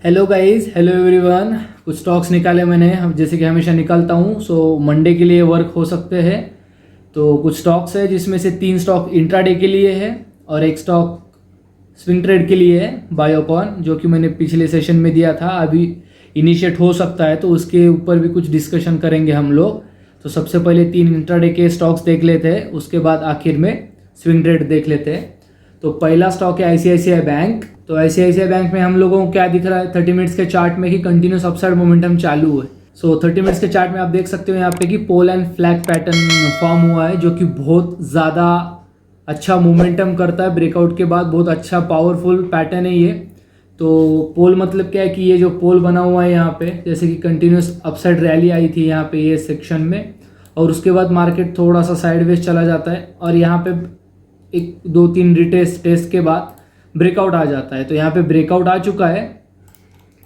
Hello guys, hello everyone. कुछ stocks निकाले मैंने, जैसे कि हमेशा निकालता हूँ। सो मंडे के लिए वर्क हो सकते हैं। तो कुछ स्टॉक्स है जिसमें से 3 स्टॉक इंट्राडे के लिए है और एक स्टॉक स्विंग ट्रेड के लिए है, बायोकॉन, जो कि मैंने पिछले सेशन में दिया था। अभी इनिशिएट हो सकता है, तो उसके ऊपर भी कुछ डिस्कशन करेंगे हम लोग। तो सबसे पहले 3 इंट्राडे के स्टॉक्स देख लेते हैं, उसके बाद आखिर में स्विंग ट्रेड देख लेते हैं। तो पहला स्टॉक है ICICI बैंक। तो ICICI बैंक में हम लोगों को क्या दिख रहा है 30 मिनट्स के चार्ट में कि कंटिन्यूस अपसाइड मोमेंटम चालू है। सो 30 मिनट्स के चार्ट में आप देख सकते हो यहाँ पे कि pole and flag pattern form हुआ है, जो कि बहुत ज़्यादा अच्छा मोमेंटम करता है। ब्रेकआउट के बाद बहुत अच्छा पावरफुल पैटर्न है ये। तो पोल मतलब क्या है कि ये जो पोल बना हुआ है यहाँ पे, जैसे कि कंटिन्यूस अपसाइड रैली आई थी यहाँ पे ये सेक्शन में, और उसके बाद मार्केट थोड़ा सा साइडवेज चला जाता है और यहाँ पे 1-2-3 रिटेस्ट टेस्ट के बाद ब्रेकआउट आ जाता है। तो यहाँ पे ब्रेकआउट आ चुका है,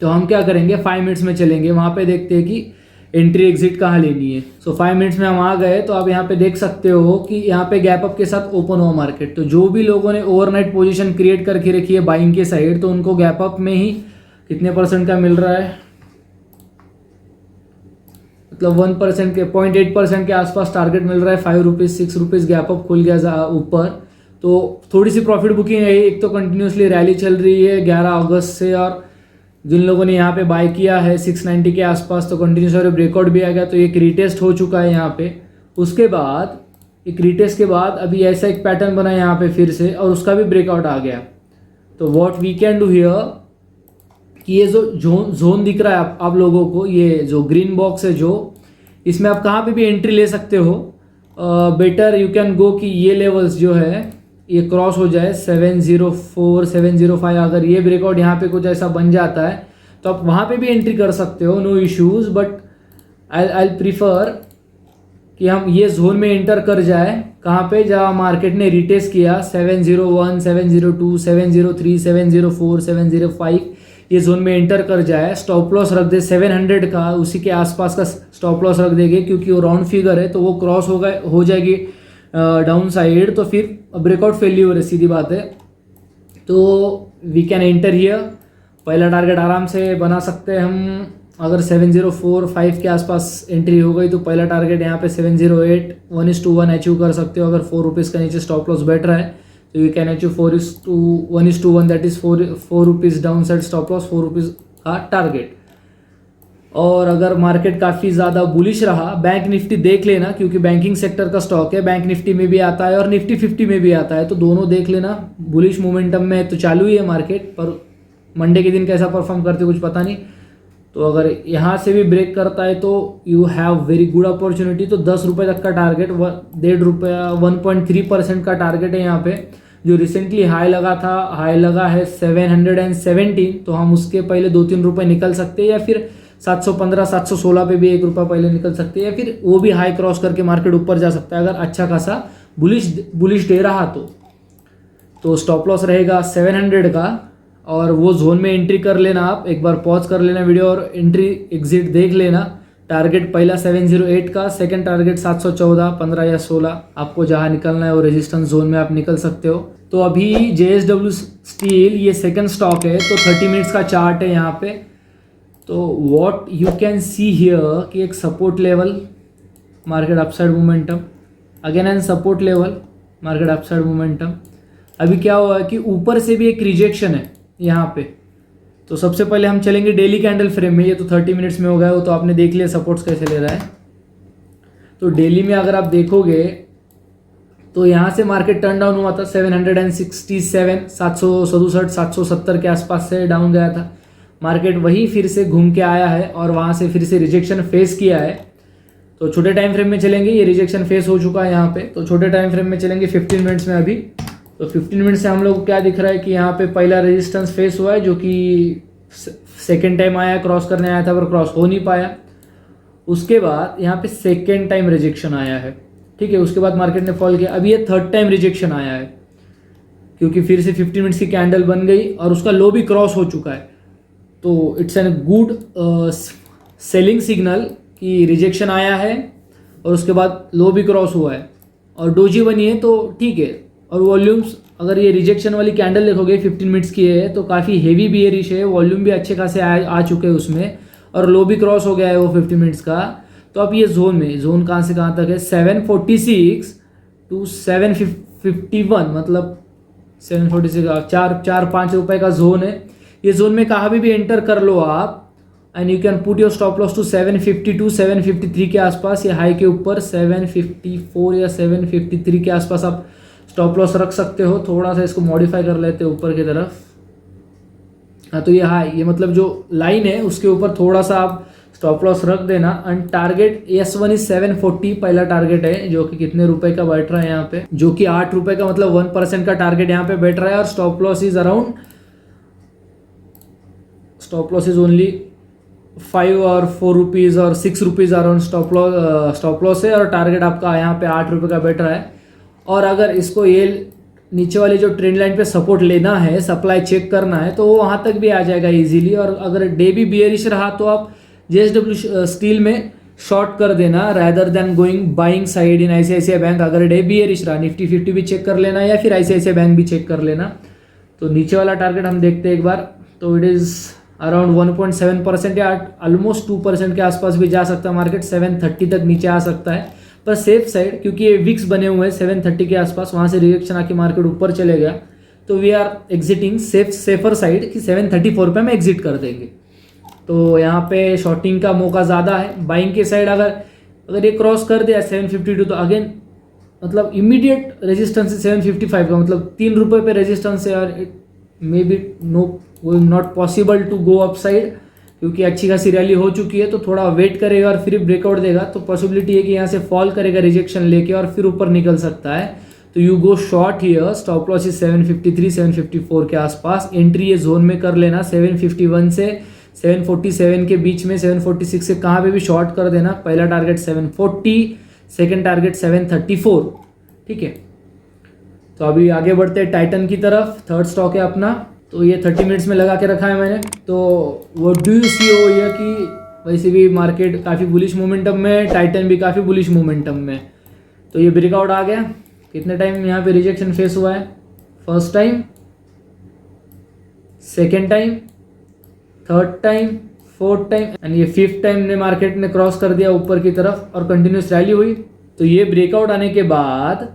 तो हम क्या करेंगे 5 मिनट्स में चलेंगे, वहाँ पे देखते हैं कि एंट्री एग्जिट कहाँ लेनी है। सो 5 मिनट्स में हम आ गए। तो आप यहाँ पे देख सकते हो कि यहाँ पे गैप अप के साथ ओपन हुआ मार्केट। तो जो भी लोगों ने ओवरनाइट पोजीशन क्रिएट करके रखी है बाइंग के साइड, तो उनको गैप अप में ही कितने % का मिल रहा है, मतलब 1% के 0.8% के आसपास टारगेट मिल रहा है। 5 रुपीज़ 6 रुपीज़ गैप अप खुल गया ऊपर। तो थोड़ी सी प्रॉफिट बुकिंग है। एक तो कंटिन्यूसली रैली चल रही है 11 अगस्त से, और जिन लोगों ने यहाँ पे बाय किया है 690 के आसपास, तो कंटिन्यूस और ब्रेकआउट भी आ गया। तो एक रिटेस्ट हो चुका है यहाँ पे। उसके बाद एक रिटेस्ट के बाद अभी ऐसा एक पैटर्न बना यहाँ पे फिर से, और उसका भी ब्रेकआउट आ गया। तो what we can do here कि ये जो जोन दिख रहा है आप लोगों को, ये जो ग्रीन बॉक्स है, जो इसमें आप कहाँ पे भी एंट्री ले सकते हो। बेटर यू कैन गो कि ये लेवल्स जो है ये क्रॉस हो जाए 704 705। अगर ये ब्रेकआउट यहाँ पे कुछ ऐसा बन जाता है तो आप वहाँ पे भी एंट्री कर सकते हो, no issues. But I prefer कि हम ये जोन में एंटर कर जाए, कहाँ पे, जहाँ मार्केट ने रिटेस्ट किया 701 702 703 704 705, ये जोन में एंटर कर जाए। स्टॉप लॉस रख दे 700 का, उसी के आसपास का स्टॉप लॉस रख देंगे, क्योंकि वो राउंड फिगर है। तो वो क्रॉस हो जाएगी डाउन साइड, तो फिर ब्रेकआउट फेल्यूर है, सीधी बात है। तो वी कैन एंटर हियर। पहला टारगेट आराम से बना सकते हैं हम। अगर 7045 के आसपास एंट्री हो गई तो पहला टारगेट यहाँ पे 708 1:1 अचीव कर सकते हो। अगर 4 रुपीज़ का नीचे स्टॉप लॉस बैठ रहा है तो you can achieve 1:1, that is 4 rupees down side stop loss, 4 rupees का टारगेट। और अगर मार्केट काफ़ी ज़्यादा बुलिश रहा, बैंक निफ्टी देख लेना, क्योंकि बैंकिंग सेक्टर का स्टॉक है। बैंक निफ्टी में भी आता है और निफ्टी 50 में भी आता है, तो दोनों देख लेना। बुलिश मोमेंटम में तो चालू ही है मार्केट, पर मंडे के दिन कैसा परफॉर्म करते कुछ पता नहीं। तो अगर यहाँ से भी ब्रेक करता है तो you have very good opportunity. तो 10 रुपये तक का टारगेट, 1.5 रुपया 1.3% का टारगेट है यहाँ पे। जो रिसेंटली हाई लगा था, हाई लगा है 717, तो हम उसके पहले 2-3 रुपये निकल सकते हैं, या फिर 715 716 पे भी 1 रुपया पहले निकल सकते हैं, या फिर वो भी हाई क्रॉस करके मार्केट ऊपर जा सकता है अगर अच्छा खासा बुलिश डे रहा तो स्टॉप लॉस रहेगा 700 का, और वो जोन में एंट्री कर लेना। आप एक बार पॉज कर लेना वीडियो और एंट्री एग्जिट देख लेना। टारगेट पहला 708 का, सेकंड टारगेट 714, 15 या 16, आपको जहाँ निकलना है वो रेजिस्टेंस जोन में आप निकल सकते हो। तो अभी JSW स्टील ये सेकंड स्टॉक है, तो 30 मिनट्स का चार्ट है यहाँ पे। तो what you can see here कि एक support level, market upside momentum, again and support level, market upside momentum. अभी क्या हुआ है कि ऊपर से भी एक रिजेक्शन है यहाँ पे। तो सबसे पहले हम चलेंगे डेली कैंडल फ्रेम में। ये तो 30 मिनट्स में हो गया, वो तो आपने देख लिया सपोर्ट्स कैसे ले रहा है। तो डेली में अगर आप देखोगे तो यहाँ से मार्केट टर्न डाउन हुआ था 767 767 770 के आसपास से डाउन गया था। मार्केट वही फिर से घूम के आया है और वहाँ से फिर से रिजेक्शन फेस किया है। तो छोटे टाइम फ्रेम में चलेंगे, ये रिजेक्शन फेस हो चुका है यहाँ पे। तो छोटे टाइम फ्रेम में चलेंगे 15 मिनट्स में अभी। तो 15 मिनट से हम लोग को क्या दिख रहा है कि यहाँ पे पहला रेजिस्टेंस फेस हुआ है, जो कि सेकेंड टाइम आया, क्रॉस करने आया था पर क्रॉस हो नहीं पाया। उसके बाद यहाँ पे सेकेंड टाइम रिजेक्शन आया है, ठीक है। उसके बाद मार्केट ने फॉल किया। अभी ये थर्ड टाइम रिजेक्शन आया है, क्योंकि फिर से 15 मिनट्स की कैंडल बन गई और उसका लो भी क्रॉस हो चुका है। तो it's an good selling signal कि रिजेक्शन आया है और उसके बाद लो भी क्रॉस हुआ है और डोजी बनी है, तो ठीक है। और वॉल्यूम्स अगर ये रिजेक्शन वाली कैंडल देखोगे 15 मिनट्स की है तो काफ़ी हेवी बियरिश है, वॉल्यूम भी अच्छे खासे आ चुके हैं उसमें, और लो भी क्रॉस हो गया है वो 50 मिनट्स का। तो अब ये जोन कहाँ से कहाँ तक है, 746 टू 751, मतलब 746 4-5 रुपए का जोन है। ये जोन में कहाँ भी एंटर कर लो आप, and you can put your stop loss to 752 753 के आसपास, ये हाई के ऊपर 754 या 753 के आसपास आप स्टॉप लॉस रख सकते हो। थोड़ा सा इसको मॉडिफाई कर लेते हैं ऊपर की तरफ। हाँ, तो ये हाई, ये मतलब जो लाइन है उसके ऊपर थोड़ा सा आप स्टॉप लॉस रख देना। एंड टारगेट S1 इज 740 पहला टारगेट है, जो कि कितने रुपए का बैठ रहा है यहाँ पे, जो कि 8 रुपए का, मतलब 1% का टारगेट यहाँ पे बैठ रहा है। और स्टॉप लॉस इज ओनली 5 और 4 रुपीज़ और 6 रुपीज़ अराउंड स्टॉप लॉस है, और टारगेट आपका यहाँ पे 8 रुपये का बैठ रहा है। और अगर इसको ये नीचे वाली जो ट्रेंड लाइन पे सपोर्ट लेना है, सप्लाई चेक करना है, तो वो वहाँ तक भी आ जाएगा इजीली। और अगर डे भी बियरिश रहा तो आप JSW स्टील में शॉर्ट कर देना, rather than going buying side इन ICICI बैंक। अगर डे बियरिश रहा, निफ्टी 50 भी चेक कर लेना, या फिर ICICI बैंक भी चेक कर लेना। तो नीचे वाला टारगेट हम देखते हैं एक बार, तो इट इज़ अराउंड 1.7% या ऑलमोस्ट 2% के आसपास भी जा सकता है मार्केट, 730 तक नीचे आ सकता है। पर सेफ साइड, क्योंकि ये विक्स बने हुए हैं 730 के आसपास, वहाँ से रिएक्शन आके मार्केट ऊपर चले गया, तो we are exiting safer side कि 734 पे हम एग्जिट कर देंगे। तो यहाँ पे शॉर्टिंग का मौका ज़्यादा है। बाइंग के साइड अगर ये क्रॉस कर दिया 752, तो अगेन मतलब इमीडिएट रेजिस्टेंस है 755 का, मतलब 3 रुपये पे रेजिस्टेंस है, और it may be not possible to go up side, क्योंकि अच्छी खासी रैली हो चुकी है। तो थोड़ा वेट करेगा और फिर ब्रेकआउट देगा, तो पॉसिबिलिटी है कि यहाँ से फॉल करेगा रिजेक्शन लेके और फिर ऊपर निकल सकता है। तो you go short here, stop loss is 753 754 के आसपास। एंट्री ये जोन में कर लेना 751 से 747 के बीच में, 746 से कहाँ पे भी शॉर्ट कर देना। पहला टारगेट 740, सेकेंड टारगेट 734, ठीक है। तो अभी आगे बढ़ते हैं टाइटन की तरफ, थर्ड स्टॉक है अपना। तो ये 30 मिनट्स में लगा के रखा है मैंने। तो वो डू यू सी ओ ये कि वैसे भी मार्केट काफ़ी बुलिश मोमेंटम में, टाइटन भी काफ़ी बुलिश मोमेंटम में। तो ये ब्रेकआउट आ गया। कितने टाइम यहाँ पे रिजेक्शन फेस हुआ है, first time, second time, third time, fourth time, and ये फिफ्थ टाइम ने मार्केट ने क्रॉस कर दिया ऊपर की तरफ और कंटिन्यूस रैली हुई। तो ये ब्रेकआउट आने के बाद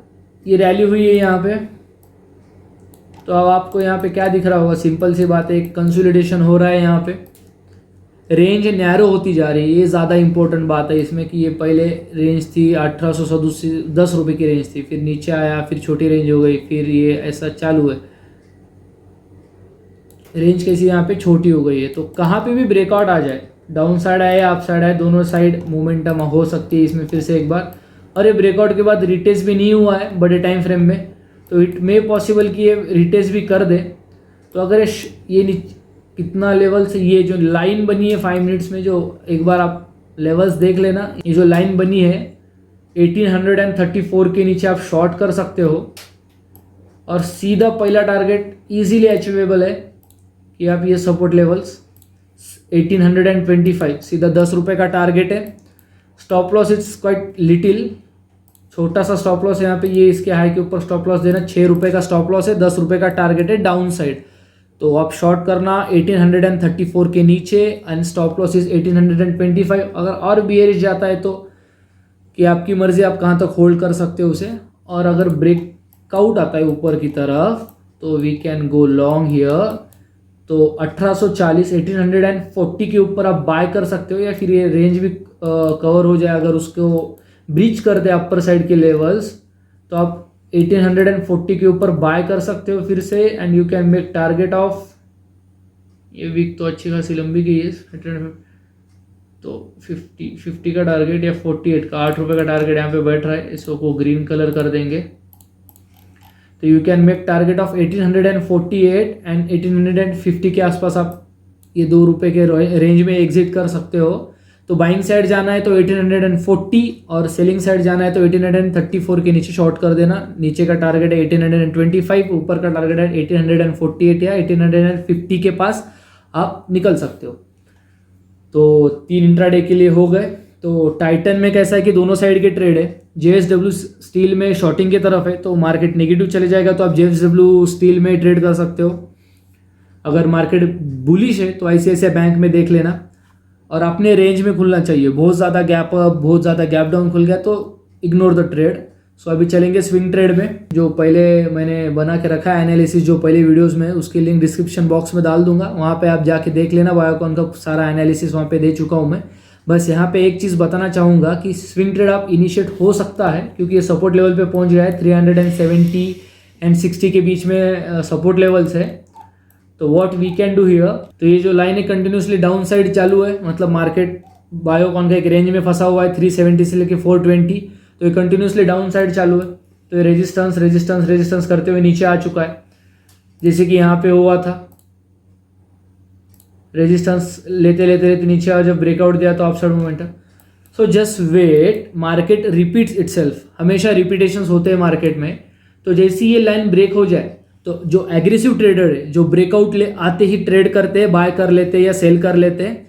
ये रैली हुई है यहाँ पे। तो अब आपको यहाँ पे क्या दिख रहा होगा, सिंपल सी बात है, एक कंसोलिडेशन हो रहा है यहाँ पे, रेंज नैरो होती जा रही है। ये ज़्यादा इंपॉर्टेंट बात है इसमें कि ये पहले रेंज थी 1810 रुपये की रेंज थी, फिर नीचे आया, फिर छोटी रेंज हो गई, फिर ये ऐसा चालू है, रेंज कैसी यहाँ पे छोटी हो गई है। तो कहाँ पे भी ब्रेकआउट आ जाए, डाउन साइड आए अप साइड आए, दोनों साइड मोमेंटम हो सकती है इसमें फिर से एक बार। और ये ब्रेकआउट के बाद रिटेस्ट भी नहीं हुआ है बड़े टाइम फ्रेम में, तो इट मे पॉसिबल कि ये रिटेस्ट भी कर दे। तो अगर ये कितना लेवल से, ये जो लाइन बनी है 5 मिनट्स में, जो एक बार आप लेवल्स देख लेना, ये जो लाइन बनी है 1834 के नीचे आप शॉर्ट कर सकते हो। और सीधा पहला टारगेट इजीली अचीवेबल है कि आप ये सपोर्ट लेवल्स 1825 सीधा 10 रुपये का टारगेट है। Stop loss it's quite little, छोटा सा स्टॉप लॉस है यहाँ पे, ये इसके हाई के ऊपर स्टॉप लॉस देना, 6 रुपये का स्टॉप लॉस है, 10 रुपये का टारगेट है डाउन साइड। तो आप शॉर्ट करना 1834 के नीचे, एंड स्टॉप लॉस इज 1825। अगर और बियरिश जाता है तो कि आपकी मर्जी, आप कहाँ तक होल्ड कर सकते हो उसे। और अगर ब्रेकआउट आता है ऊपर की तरफ तो we can go long here. तो 1840 1840 के ऊपर आप बाय कर सकते हो, या फिर ये रेंज भी कवर हो जाए, अगर उसको ब्रीच कर दे अपर साइड के लेवल्स, तो आप 1840 के ऊपर बाय कर सकते हो फिर से। And you can make target of, ये वीक तो अच्छी खासी लंबी गई है, तो 50 का टारगेट या 48 का, 8 रुपये का टारगेट यहाँ पे बैठ रहा है, इसको ग्रीन कलर कर देंगे। तो you can make target of 1848 and 1850 के आसपास आप ये 2 रुपये के रेंज में एग्जिट कर सकते हो। तो बाइंग साइड जाना है तो 1840, और सेलिंग साइड जाना है तो 1834 के नीचे शॉर्ट कर देना। नीचे का टारगेट है 1825, ऊपर का टारगेट है 1848 या 1850 के पास आप निकल सकते हो। तो 3 इंट्राडे के लिए हो गए। तो टाइटन में कैसा है कि दोनों साइड के ट्रेड है। JSW स्टील में शॉर्टिंग की तरफ है, तो मार्केट नेगेटिव चले जाएगा तो आप JSW स्टील में ट्रेड कर सकते हो। अगर मार्केट बुलिश है तो ICICI बैंक में देख लेना, और अपने रेंज में खुलना चाहिए। बहुत ज़्यादा गैप अप, बहुत ज़्यादा गैप डाउन खुल गया तो इग्नोर द ट्रेड। सो अभी चलेंगे स्विंग ट्रेड में, जो पहले मैंने बना के रखा है एनालिसिस जो पहले वीडियोस में, उसकी लिंक डिस्क्रिप्शन बॉक्स में डाल दूंगा, वहाँ पे आप जाके देख लेना। बायोकॉन का सारा एनालिसिस वहाँ पे दे चुका हूँ मैं। बस यहाँ पे एक चीज़ बताना चाहूँगा कि स्विंग ट्रेड आप इनिशिएट हो सकता है, क्योंकि ये सपोर्ट लेवल पे पहुँच गया है। 370 एंड 60 के बीच में सपोर्ट लेवल्स है। तो what we can do here, तो ये जो लाइन है कंटिन्यूसली डाउन साइड चालू है, मतलब मार्केट बायोकॉन का एक रेंज में फंसा हुआ है 370 से लेके 420, तो ये कंटिन्यूसली डाउन साइड चालू है। तो ये रेजिस्टेंस रेजिस्टेंस रेजिस्टेंस करते हुए नीचे आ चुका है, जैसे कि यहाँ पे हुआ था। रेजिस्टेंस लेते लेते लेते नीचे आ, जब ब्रेकआउट दिया तो upside momentum. So just wait, market repeats itself, हमेशा रिपीटेशंस होते हैं मार्केट में। तो जैसे ये लाइन ब्रेक हो जाए तो जो एग्रेसिव ट्रेडर है, जो ब्रेकआउट ले आते ही ट्रेड करते हैं, बाय कर लेते हैं या सेल कर लेते हैं,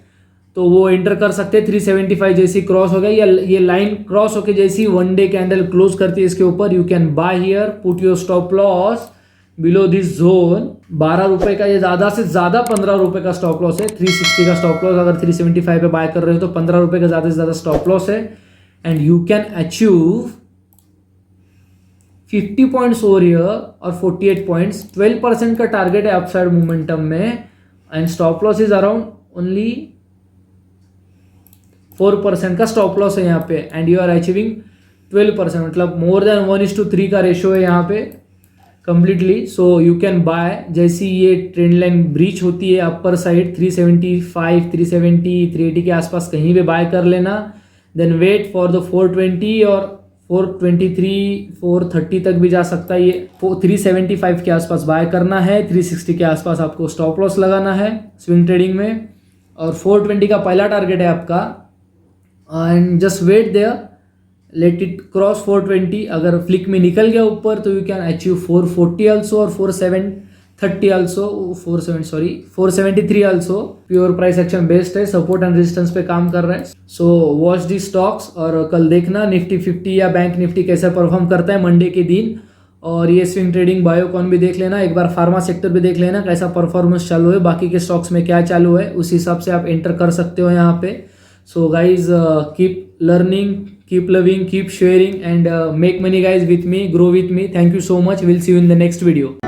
तो वो एंटर कर सकते हैं। 375 जैसी क्रॉस हो गई या ये लाइन क्रॉस होके जैसी वन डे कैंडल क्लोज करती है इसके ऊपर, you can buy here, put your stop loss below this zone. 12 रुपए का, ये ज़्यादा से ज़्यादा 15 रुपए का स्टॉप लॉस है। 360 का स्टॉप लॉस, अगर 375 पे बाय कर रहे हो तो 15 रुपए का ज़्यादा से ज़्यादा स्टॉप लॉस है। And you can achieve 50 points over year और 48 पॉइंट्स। 12% का टारगेट है अपसाइड मोमेंटम में, and stop loss is around only 4% का स्टॉप लॉस है यहाँ पे, एंड यू आर अचीविंग 12%, मतलब मोर देन 1:3 का रेशियो है यहाँ पे completely. So you can buy, जैसी ये ट्रेंड लाइन ब्रीच होती है अपर साइड 375, 370, 380 के आसपास कहीं भी बाय कर लेना। देन वेट फॉर द 420 और 423, 430 तक भी जा सकता है। ये 375 के आसपास बाय करना है, 360 के आसपास आपको स्टॉप लॉस लगाना है स्विंग ट्रेडिंग में, और 420 का पहला टारगेट है आपका। And just wait there, let it cross 420। अगर फ्लिक में निकल गया ऊपर तो यू कैन अचीव 440 ऑल्सो और 473 also. Pure price action based है, सपोर्ट एंड रेजिस्टेंस पे काम कर रहा है। सो वॉच दी स्टॉक्स, और कल देखना निफ्टी 50 या बैंक निफ्टी कैसा परफॉर्म करता है मंडे के दिन। और ये स्विंग ट्रेडिंग बायोकॉन भी देख लेना, एक बार फार्मा सेक्टर भी देख लेना कैसा परफॉर्मेंस चालू है, बाकी के स्टॉक्स में क्या चालू है, उस हिसाब से आप एंटर कर सकते हो यहाँ पे। So guys, keep learning, keep loving, keep sharing, and make money guys with me, grow with me. Thank you so much. We'll see you in the next video.